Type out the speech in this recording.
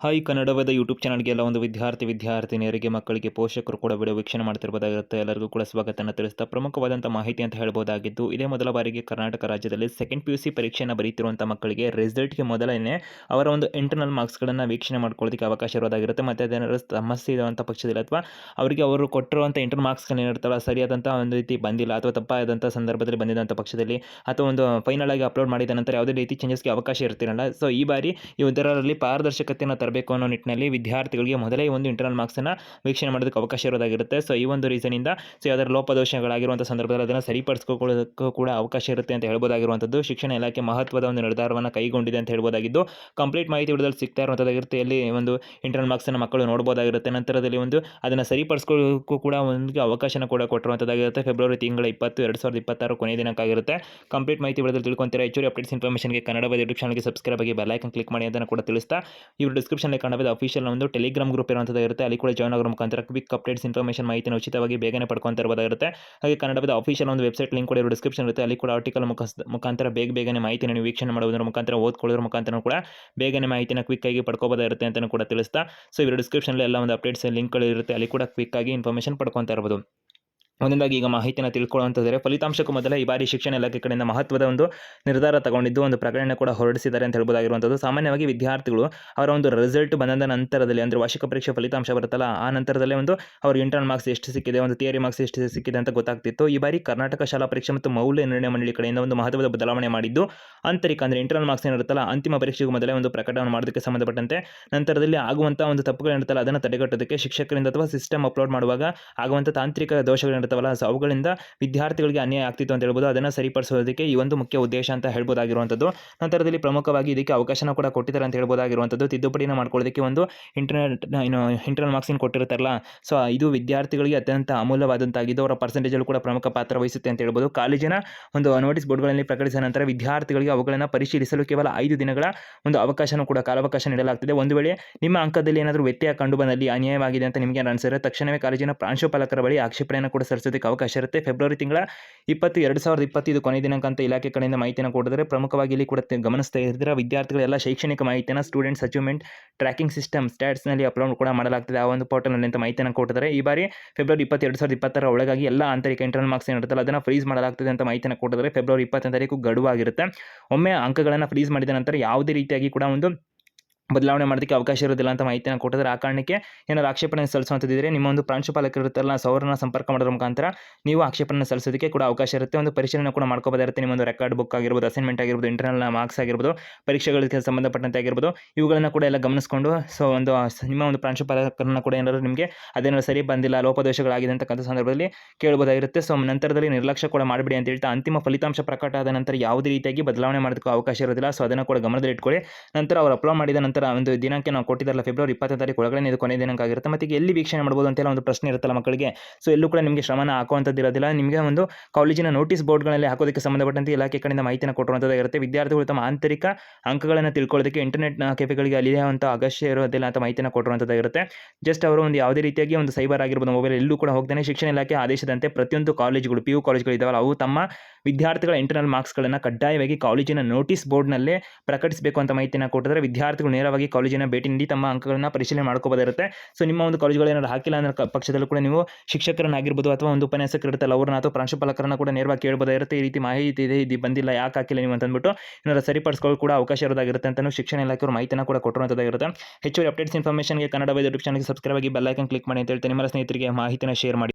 Hi ಕನ್ನಡವಾದ YouTube ಚಾನಲ್ಗೆ ಎಲ್ಲ ಒಂದು ವಿದ್ಯಾರ್ಥಿನಿಯರಿಗೆ ಮಕ್ಕಳಿಗೆ ಪೋಷಕರು ಕೂಡ ವಿಡಿಯೋ ವೀಕ್ಷಣೆ ಮಾಡ್ತಿರ್ಬೋದಾಗಿರುತ್ತೆ. ಎಲ್ಲರಿಗೂ ಕೂಡ ಸ್ವಾಗತನ ತಿಳಿಸ್ತಾ ಪ್ರಮುಖವಾದಂಥ ಮಾಹಿತಿ ಅಂತ ಹೇಳ್ಬೋದಾಗಿದ್ದು, ಇದೇ ಮೊದಲ ಬಾರಿಗೆ ಕರ್ನಾಟಕ ರಾಜ್ಯದಲ್ಲಿ ಸೆಕೆಂಡ್ PUC ಪರೀಕ್ಷೆಯನ್ನು ಬರೀತಿರುವಂಥ ಮಕ್ಕಳಿಗೆ ರಿಸಲ್ಟ್ಗೆ ಮೊದಲನೇ ಅವರ ಒಂದು ಇಂಟರ್ನಲ್ ಮಾರ್ಕ್ಸ್ಗಳನ್ನು ವೀಕ್ಷಣೆ ಮಾಡ್ಕೊಳ್ಳೋದಕ್ಕೆ ಅವಕಾಶ ಇರೋದಾಗಿರುತ್ತೆ. ಮತ್ತು ಅದೇನಾದರೂ ಸಮಸ್ಯೆ ಇರುವಂಥ ಪಕ್ಷದಲ್ಲಿ ಅಥವಾ ಅವರಿಗೆ ಅವರು ಕೊಟ್ಟಿರುವಂಥ ಇಂಟರ್ನಲ್ ಮಾರ್ಕ್ಸ್ಗಳು ಏನಿರ್ತಾವೆ ಸರಿಯಾದಂಥ ಒಂದು ರೀತಿ ಬಂದಿಲ್ಲ ಅಥವಾ ತಪ್ಪಾದಂಥ ಸಂದರ್ಭದಲ್ಲಿ ಬಂದಿದ್ದಂಥ ಪಕ್ಷದಲ್ಲಿ ಅಥವಾ ಒಂದು ಫೈನಲ್ ಆಗಿ ಅಪ್ಲೋಡ್ ಮಾಡಿದ ನಂತರ ಯಾವುದೇ ರೀತಿ ಚೇಂಜಸ್ಗೆ ಅವಕಾಶ ಇರ್ತಿರಲ್ಲ. ಸೊ ಈ ಬಾರಿ ಇದರಲ್ಲಿ ಪಾರದರ್ಶಕತೆಯನ್ನು ತರಬೇಕು ಅನ್ನೋ ನಿಟ್ಟಿನಲ್ಲಿ ವಿದ್ಯಾರ್ಥಿಗಳಿಗೆ ಮೊದಲೇ ಒಂದು ಇಂಟರ್ನಲ್ ಮಾರ್ಕ್ಸನ್ನು ವೀಕ್ಷಣೆ ಮಾಡೋದಕ್ಕೆ ಅವಕಾಶ ಇರೋದಾಗಿರುತ್ತೆ. ಸೊ ಈ ಒಂದು ರೀಸನಿಂದ ಯಾವ್ದಾದ್ರು ಲೋಪದೋಷಗಳಾಗಿರುವಂಥ ಸಂದರ್ಭದಲ್ಲಿ ಅದನ್ನು ಸರಿಪಡಿಸ್ಕೊಳ್ಳೋದಕ್ಕೂ ಕೂಡ ಅವಕಾಶ ಇರುತ್ತೆ ಅಂತ ಹೇಳ್ಬೋದಾಗಿರುವಂಥದ್ದು ಶಿಕ್ಷಣ ಇಲಾಖೆ ಮಹತ್ವದ ಒಂದು ನಿರ್ಧಾರವನ್ನು ಕೈಗೊಂಡಿದೆ ಅಂತ ಹೇಳ್ಬೋದಾಗಿದ್ದು, ಕಂಪ್ಲೀಟ್ ಮಾಹಿತಿ ವಿಡಿಯೋದಲ್ಲಿ ಸಿಗ್ತಾ ಇರುವಂಥದ್ದಾಗಿರುತ್ತೆ. ಇಲ್ಲಿ ಒಂದು ಇಂಟರ್ನಲ್ ಮಾರ್ಕ್ಸನ್ನು ಮಕ್ಕಳು ನೋಡ್ಬೋದಾಗಿರುತ್ತೆ. ನಂತರದಲ್ಲಿ ಒಂದು ಅದನ್ನು ಸರಿಪಡಿಸ್ಕೊಳ್ಳೋಕ್ಕೂ ಕೂಡ ಒಂದು ಅವಕಾಶನ ಕೂಡ ಕೊಟ್ಟಿರುವಂಥದ್ದಾಗಿರುತ್ತೆ. ಫೆಬ್ರವರಿ ತಿಂಗಳ 20, 2026 ಕೊನೆಯ ದಿನಕ್ಕಾಗಿರುತ್ತೆ. ಕಂಪ್ಲೀಟ್ ಮಾಹಿತಿ ವಿಡಿಯೋದಲ್ಲಿ ತಿಳ್ಕೊಂತೀರಾ. ಹೆಚ್ಚುವರಿ ಅಪ್ಡೇಟ್ಸ್ ಇನ್ಫಾರ್ಮೇಷನ್ಗೆ ಕನ್ನಡ ಯೂಟ್ಯೂಬ್ ಚಾನಲ್ಗೆ ಸಬ್ಸ್ಕ್ರೈಬ್ ಆಗಿ ಬೆಲ್ ಐಕನ್ ಕ್ಲಿಕ್ ಮಾಡಿ ಅಂತ ಕೂಡ ತಿಳಿಸ್ತಾ, ಇವರು ಡಿಸ್ಕ್ರಿಪ್ಷನ್ನಲ್ಲಿ ಕನ್ನಡದ ಅಫಿಷಿಯಲ್ ಒಂದು ಟೆಲಿಗ್ರಾಮ್ ಗ್ರೂಪ್ ಇರುವಂಥದ್ದಾಗಿರುತ್ತೆ. ಅಲ್ಲಿ ಕೂಡ ಜಾಯ್ನ್ ಆಗೋ ಮುಖಾಂತರ ಕ್ವಿಕ್ ಅಪ್ಡೇಟ್ಸ್ ಇನ್ಫಾರ್ಮೇಷನ್ ಮಾಹಿತಿನ ಉಚಿತವಾಗಿ ಬೇಗನೆ ಪಡ್ಕೊಂತ ಇರಬಹುದಾಗಿರುತ್ತೆ. ಹಾಗೆ ಕನ್ನಡದ ಅಫಿಷಿಯಲ್ ಒಂದು ವೆಬ್ಸೈಟ್ ಲಿಂಕ್ ಕೂಡ ಇರೋ ಡಿಸ್ಕ್ರಿಪ್ಷನ್ ಇರುತ್ತೆ. ಅಲ್ಲಿ ಕೂಡ ಆರ್ಟಿಕಲ್ ಮುಖಾಂತರ ಬೇಗನೆ ಮಾಹಿತಿನ ನೀವು ವೀಕ್ಷಣೆ ಮಾಡೋದ್ರ ಮುಖಾಂತರ ಓದ್ಕೊಳ್ಳೋದ್ರ ಮುಖಾಂತರ ಕೂಡ ಬೇಗನೆ ಮಾಹಿತಿನ ಕ್ವಿಕ್ ಆಗಿ ಪಡ್ಕೋಬೋದಾಗಿರುತ್ತೆ ಅಂತ ಕೂಡ ತಿಳಿಸ್ತಾ, ಸೊ ಇವರು ಡಿಸ್ಕ್ರಿಪ್ಷನಲ್ಲಿ ಎಲ್ಲ ಒಂದು ಅಪ್ಡೇಟ್ಸ್ ಲಿಂಕ್ಗಳು ಇರುತ್ತೆ. ಅಲ್ಲಿ ಕೂಡ ಕ್ವಿಕ್ ಆಗಿ ಇನ್ಫಾರ್ಮೇಷನ್ ಪಡ್ಕೊತಾ ಇರಬಹುದು. ಒಂದೊಂದಾಗಿ ಈಗ ಮಾಹಿತಿನ ತಿಳ್ಕೊಳ್ಳುವಂಥದ್ದರೆ, ಫಲಿತಾಂಶಕ್ಕೂ ಮೊದಲ ಈ ಬಾರಿ ಶಿಕ್ಷಣ ಇಲಾಖೆ ಕಡೆಯಿಂದ ಮಹತ್ವದ ಒಂದು ನಿರ್ಧಾರ ತಗೊಂಡಿದ್ದು ಒಂದು ಪ್ರಕಟಣೆ ಕೂಡ ಹೊರಡಿಸಿದ್ದಾರೆ ಅಂತ ಹೇಳ್ಬೋದಾಗಿರುವಂಥದ್ದು. ಸಾಮಾನ್ಯವಾಗಿ ವಿದ್ಯಾರ್ಥಿಗಳು ಅವರ ಒಂದು ರಿಸಲ್ಟ್ ಬಂದ ನಂತರದಲ್ಲಿ, ಅಂದರೆ ವಾರ್ಷಿಕ ಪರೀಕ್ಷೆ ಫಲಿತಾಂಶ ಬರುತ್ತಲ್ಲ, ಆ ನಂತರದಲ್ಲೇ ಒಂದು ಅವ್ರಿಗೆ ಇಂಟರ್ನಲ್ ಮಾರ್ಕ್ಸ್ ಎಷ್ಟು ಸಿಕ್ಕಿದೆ, ಒಂದು ಥಿಯರಿ ಮಾರ್ಕ್ಸ್ ಎಷ್ಟು ಸಿಕ್ಕಿದೆ ಅಂತ ಗೊತ್ತಾಗ್ತಿತ್ತು. ಈ ಬಾರಿ ಕರ್ನಾಟಕ ಶಾಲಾ ಪರೀಕ್ಷೆ ಮತ್ತು ಮೌಲ್ಯ ನಿರ್ಣಯ ಮಂಡಳಿ ಕಡೆಯಿಂದ ಒಂದು ಮಹತ್ವದ ಬದಲಾವಣೆ ಮಾಡಿದ್ದು, ಆಂತರಿಕ ಅಂದರೆ ಇಂಟರ್ನಲ್ ಮಾರ್ಕ್ಸ್ ಏನಿರುತ್ತಲ್ಲ, ಅಂತಿಮ ಪರೀಕ್ಷೆಗೂ ಮೊದಲೇ ಒಂದು ಪ್ರಕಟಣೆ ಮಾಡೋದಕ್ಕೆ ಸಂಬಂಧಪಟ್ಟಂತೆ ನಂತರದಲ್ಲಿ ಆಗುವಂಥ ಒಂದು ತಪ್ಪುಗಳಿರುತ್ತಲ್ಲ ಅದನ್ನು ತಡೆಗಟ್ಟೋದಕ್ಕೆ ಶಿಕ್ಷಕರಿಂದ ಅಥವಾ ಸಿಸ್ಟಮ್ ಅಪ್ಲೋಡ್ ಮಾಡುವಾಗ ಆಗುವಂಥ ತಾಂತ್ರಿಕ ದೋಷಗಳಿರ್ತಾವಲ್ಲ, ಸೊ ಅವುಗಳಿಂದ ವಿದ್ಯಾರ್ಥಿಗಳಿಗೆ ಅನ್ಯಾಯ ಆಗ್ತಿತ್ತು ಅಂತ ಹೇಳ್ಬೋದು. ಅದನ್ನು ಸರಿಪಡಿಸೋದಕ್ಕೆ ಈ ಒಂದು ಮುಖ್ಯ ಉದ್ದೇಶ ಅಂತ ಹೇಳ್ಬೋದಾಗಿರುವಂಥದ್ದು. ನಂತರದಲ್ಲಿ ಪ್ರಮುಖವಾಗಿ ಇದಕ್ಕೆ ಅವಕಾಶನ ಕೂಡ ಕೊಟ್ಟಿದ್ದಾರೆ ಅಂತ ಹೇಳ್ಬೋದಾಗಿರುವಂಥದ್ದು. ತಿದ್ದುಪಡಿನ ಮಾಡ್ಕೊಳ್ಳೋದಕ್ಕೆ ಒಂದು ಇಂಟರ್ನಲ್ ಮಾರ್ಕ್ಸಿನ ಕೊಟ್ಟಿರ್ತಾರಲ್ಲ, ಸೊ ಇದು ವಿದ್ಯಾರ್ಥಿಗಳಿಗೆ ಅತ್ಯಂತ ಅಮೂಲ್ಯವಾದಂತಾಗಿದ್ದು ಅವರ ಪರ್ಸೆಂಟೇಜಲ್ಲೂ ಕೂಡ ಪ್ರಮುಖ ಪಾತ್ರ ವಹಿಸುತ್ತೆ ಅಂತ ಹೇಳ್ಬೋದು. ಕಾಲೇಜಿನ ಒಂದು ನೋಟಿಸ್ ಬೋರ್ಡ್ಗಳಲ್ಲಿ ಪ್ರಕಟಿಸಿದ ನಂತರ ವಿದ್ಯಾರ್ಥಿಗಳಿಗೆ ಅವುಗಳನ್ನು ಪರಿಶೀಲಿಸಲು ಕೇವಲ 5 ದಿನಗಳ ಒಂದು ಅವಕಾಶನೂ ಕೂಡ ಕಾಲಾವಕಾಶ ನೀಡಲಾಗ್ತಿದೆ. ಒಂದು ವೇಳೆ ನಿಮ್ಮ ಅಂಕದಲ್ಲಿ ಏನಾದರೂ ವ್ಯತ್ಯಯ ಕಂಡು ಬಂದಲ್ಲಿ ಅನ್ಯಾಯವಾಗಿದೆ ಅಂತ ನಿಮಗೆ ಅನಿಸಿದರೆ ತಕ್ಷಣವೇ ಕಾಲೇಜಿನ ಪ್ರಾಂಶುಪಾಲಕರ ಬಳಿ ಆಕ್ಷೇಪಣೆಯನ್ನು ಕೂಡ ಸಲ್ಲಿಸೋದಕ್ಕೆ ಅವಕಾಶ ಇರುತ್ತೆ. ಫೆಬ್ರವರಿ ತಿಂಗಳ 20, 2025 ಕೊನೆಯ ದಿನಾಂಕ ಅಂತ ಇಲಾಖೆ ಕಡೆಯಿಂದ ಮಾಹಿತಿಯನ್ನು ಕೊಟ್ಟಿದ್ದಾರೆ. ಪ್ರಮುಖವಾಗಿ ಇಲ್ಲಿ ಕೂಡ ಗಮನಿಸ್ತಾ ಇದ್ದರೆ ವಿದ್ಯಾರ್ಥಿಗಳ ಎಲ್ಲ ಶೈಕ್ಷಣಿಕ ಮಾಹಿತಿಯನ್ನು ಸ್ಟೂಡೆಂಟ್ಸ್ ಅಚೀವ್ಮೆಂಟ್ ಟ್ರ್ಯಾಕಿಂಗ್ ಸಿಸ್ಟಮ್ ಸ್ಟ್ಯಾಟ್ಸ್ನಲ್ಲಿ ಅಪ್ಲೋಡ್ ಕೂಡ ಮಾಡಲಾಗ್ತದೆ. ಆ ಒಂದು ಪೋರ್ಟಲ್ನಲ್ಲಿ ಅಂತ ಮಾಹಿತಿಯನ್ನು ಕೊಟ್ಟಿದ್ದಾರೆ. ಈ ಬಾರಿ ಫೆಬ್ರವರಿ 20, 2026 ಒಳಗಾಗಿ ಎಲ್ಲ ಆಂತರಿಕ ಇಂಟರ್ನಲ್ ಮಾರ್ಕ್ಸ್ ಏನಿರುತ್ತಲ್ಲ ಅದನ್ನು ಫ್ರೀಸ್ ಮಾಡಲಾಗ್ತದೆ ಅಂತ ಮಾಹಿತಿಯನ್ನು ಕೊಟ್ಟಿದ್ದಾರೆ. ಫೆಬ್ರವರಿ 20ನೇ ತಾರೀಕು ಗಡುವಾಗಿರುತ್ತೆ. ಒಮ್ಮೆ ಅಂಕಗಳನ್ನು ಫ್ರೀಸ್ ಮಾಡಿದ ನಂತರ ಯಾವುದೇ ರೀತಿಯಾಗಿ ಕೂಡ ಒಂದು ಬದಲಾವಣೆ ಮಾಡೋದಕ್ಕೆ ಅವಕಾಶ ಇರೋದಿಲ್ಲ ಅಂತ ಮಾಹಿತಿಯನ್ನು ಕೊಟ್ಟಿದ್ದಾರೆ. ಆ ಕಾರಣಕ್ಕೆ ಏನಾದ್ರು ಆಕ್ಷೇಪಣೆ ಸಲ್ಲಿಸುವಂಥದ್ದಿದ್ರೆ ನಿಮ್ಮ ಒಂದು ಪ್ರಾಂಶುಪಾಲಕರು ಇರುತ್ತಲ್ಲ, ಸೊ ಅವರನ್ನು ಸಂಪರ್ಕ ಮಾಡೋದ್ರ ಮುಖಾಂತರ ನೀವು ಆಕ್ಷೇಪಣೆ ಸಲ್ಲಿಸೋದಕ್ಕೆ ಕೂಡ ಅವಕಾಶ ಇರುತ್ತೆ. ಒಂದು ಪರಿಶೀಲನೆ ಕೂಡ ಮಾಡ್ಕೋಬೋದಿರುತ್ತೆ. ನಿಮ್ಮೊಂದು ರೆಕಾರ್ಡ್ ಬುಕ್ ಆಗಿರ್ಬೋದು, ಅಸೈನ್ಮೆಂಟ್ ಆಗಿರ್ಬೋದು, ಇಂಟರ್ನಲ್ ಮಾರ್ಕ್ಸ್ ಆಗಿರ್ಬೋದು, ಪರೀಕ್ಷೆಗಳಿಗೆ ಸಂಬಂಧಪಟ್ಟಂತೆ ಆಗಿರ್ಬೋದು, ಇವುಗಳನ್ನು ಕೂಡ ಎಲ್ಲ ಗಮನಿಸಿಕೊಂಡು ಸೊ ನಿಮ್ಮ ಒಂದು ಪ್ರಾಂಶುಪಾಲಕರನ್ನ ಕೂಡ ಏನಾದರೂ ನಿಮಗೆ ಅದೇನಾದ್ರು ಸರಿ ಬಂದಿಲ್ಲ, ಲೋಪದೋಷಗಳಾಗಿದೆ ಅಂತಕ್ಕಂಥ ಸಂದರ್ಭದಲ್ಲಿ ಕೇಳಬಹುದಾಗಿರುತ್ತೆ. ಸೊ ನಂತರದಲ್ಲಿ ನಿರ್ಲಕ್ಷ್ಯ ಕೂಡ ಮಾಡಬೇಡಿ ಅಂತ ಹೇಳ್ತಾ, ಅಂತಿಮ ಫಲಿತಾಂಶ ಪ್ರಕಟ ಆದ ನಂತರ ಯಾವುದೇ ರೀತಿಯಾಗಿ ಬದಲಾವಣೆ ಮಾಡೋದಕ್ಕೂ ಅವಕಾಶ ಇರೋದಿಲ್ಲ. ಸೊ ಅದನ್ನು ಕೂಡ ಗಮನದಲ್ಲಿ ಇಟ್ಕೊಳ್ಳಿ. ನಂತರ ಅವರು ಅಪ್ಲೋಡ್ ಮಾಡಿದ ನಂತರ ಒಂದು ದಿನಾಂಕ ನಾವು ಕೊಟ್ಟಿದ್ದಾರಲ್ಲ, ಫೆಬ್ರವರಿ 20ನೇ ತಾರೀಕು ಒಳಗಡೆ ಇದು ಕೊನೆಯ ದಿನಾಂಕ ಆಗಿರುತ್ತೆ. ಮತ್ತು ಈಗ ಎಲ್ಲಿ ವೀಕ್ಷಣೆ ಮಾಡ್ಬೋದು ಅಂತೆಲ್ಲ ಒಂದು ಪ್ರಶ್ನೆ ಇರುತ್ತಲ್ಲ ಮಕ್ಕಳಿಗೆ, ಸೊ ಎಲ್ಲೂ ಕೂಡ ನಿಮಗೆ ಶ್ರಮನ ಹಾಕುವಂಥದ್ದು ಇರೋದಿಲ್ಲ. ನಿಮಗೆ ಒಂದು ಕಾಲೇಜಿನ ನೋಟಿಸ್ ಬೋರ್ಡ್ಗಳಲ್ಲಿ ಹಾಕೋದಕ್ಕೆ ಸಂಬಂಧಪಟ್ಟಂತೆ ಇಲಾಖೆ ಕಡೆಯಿಂದ ಮಾಹಿತಿನ ಕೊಟ್ಟಿರುವಂಥದ್ದಾಗಿರುತ್ತೆ. ವಿದ್ಯಾರ್ಥಿಗಳು ತಮ್ಮ ಆಂತರಿಕ ಅಂಕಗಳನ್ನು ತಿಳ್ಕೊಳ್ಳೋದಕ್ಕೆ ಇಂಟರ್ನೆಟ್ ಕೆಫೆಗಳಿಗೆ ಅಲಿಯುವಂಥ ಅಗತ್ಯ ಇರೋದಿಲ್ಲ ಅಂತ ಮಾಹಿತಿನ ಕೊಟ್ಟಿರುವಂಥದ್ದಾಗಿರುತ್ತೆ. ಜಸ್ಟ್ ಅವರು ಒಂದು ಯಾವುದೇ ರೀತಿಯಾಗಿ ಒಂದು ಸೈಬರ್ ಆಗಿರ್ಬೋದು, ಮೊಬೈಲ್ ಎಲ್ಲೂ ಕೂಡ ಹೋಗ್ತಾನೆ ಶಿಕ್ಷಣ ಇಲಾಖೆ ಆದೇಶದಂತೆ ಪ್ರತಿಯೊಂದು ಕಾಲೇಜುಗಳು PU ಕಾಲೇಜುಗಳು ಇದ್ದಾವಲ್ಲ, ಅವು ತಮ್ಮ ವಿದ್ಯಾರ್ಥಿಗಳ ಇಂಟರ್ನಲ್ ಮಾರ್ಕ್ಸ್ಗಳನ್ನು ಕಡ್ಡಾಯವಾಗಿ ಕಾಲೇಜಿನ ನೋಟಿಸ್ ಬೋರ್ಡ್ನಲ್ಲೇ ಪ್ರಕಟಿಸಬೇಕು ಅಂತ ಮಾಹಿತಿನ ಕೊಟ್ಟಿದ್ದಾರೆ. ವಿದ್ಯಾರ್ಥಿಗಳು ನೇರವಾಗಿ ಕಾಲೇಜಿನ ಭೇಟಿ ನೀಡಿ ತಮ್ಮ ಅಂಕಗಳನ್ನು ಪರಿಶೀಲನೆ ಮಾಡ್ಕೋಬೋದಿರುತ್ತೆ. ಸೊ ನಿಮ್ಮ ಒಂದು ಕಾಲೇಜುಗಳು ಏನಾದ್ರು ಹಾಕಿಲ್ಲ ಅನ್ನೋ ಪಕ್ಷದಲ್ಲೂ ಕೂಡ ನೀವು ಶಿಕ್ಷಕರನ್ನಾಗಿರ್ಬೋದು ಅಥವಾ ಒಂದು ಉಪನ್ಯಾಸಕರು ಇರುತ್ತಲ್ಲ ಅವ್ರನ್ನ ಅಥವಾ ಪ್ರಾಂಶುಪಾಲಕರನ್ನ ಕೂಡ ನೇರವಾಗಿ ಕೇಳಬಹುದಾಗಿರುತ್ತೆ. ಈ ರೀತಿ ಮಾಹಿತಿ ಇದೆ, ಇದು ಬಂದಿಲ್ಲ, ಯಾಕೆ ಹಾಕಿಲ್ಲ ನೀವು ಅಂತಂದ್ಬಿಟ್ಟು ಏನಾದ್ರು ಸರಿಪಡಿಸ್ಕೊಳ್ಳೋ ಕೂಡ ಅವಕಾಶ ಇರೋದಾಗಿರುತ್ತೆ ಅಂತ ಶಿಕ್ಷಣ ಇಲಾಖೆಯವರು ಮಾಹಿತಿನ ಕೂಡ ಕೊಟ್ಟಿರುವಂಥದ್ದಾಗಿರುತ್ತೆ. ಹೆಚ್ಚುವರಿ ಅಪ್ಡೇಟ್ಸ್ ಇನ್ಫಾರ್ಮೇಷನ್ಗೆ ಕನ್ನಡ ಯೂಟ್ಯೂಬ್ ಚಾನಲ್ಗೆ ಸಬ್ಸ್ಕ್ರೈಬ್ ಆಗಿ ಬೆಲ್ ಐಕನ್ ಕ್ಲಿಕ್ ಮಾಡಿ ಅಂತ ಹೇಳ್ತೀನಿ. ನಿಮ್ಮ ಸ್ನೇಹಿತರಿಗೆ ಮಾಹಿತಿನ ಶೇರ್ ಮಾಡಿ.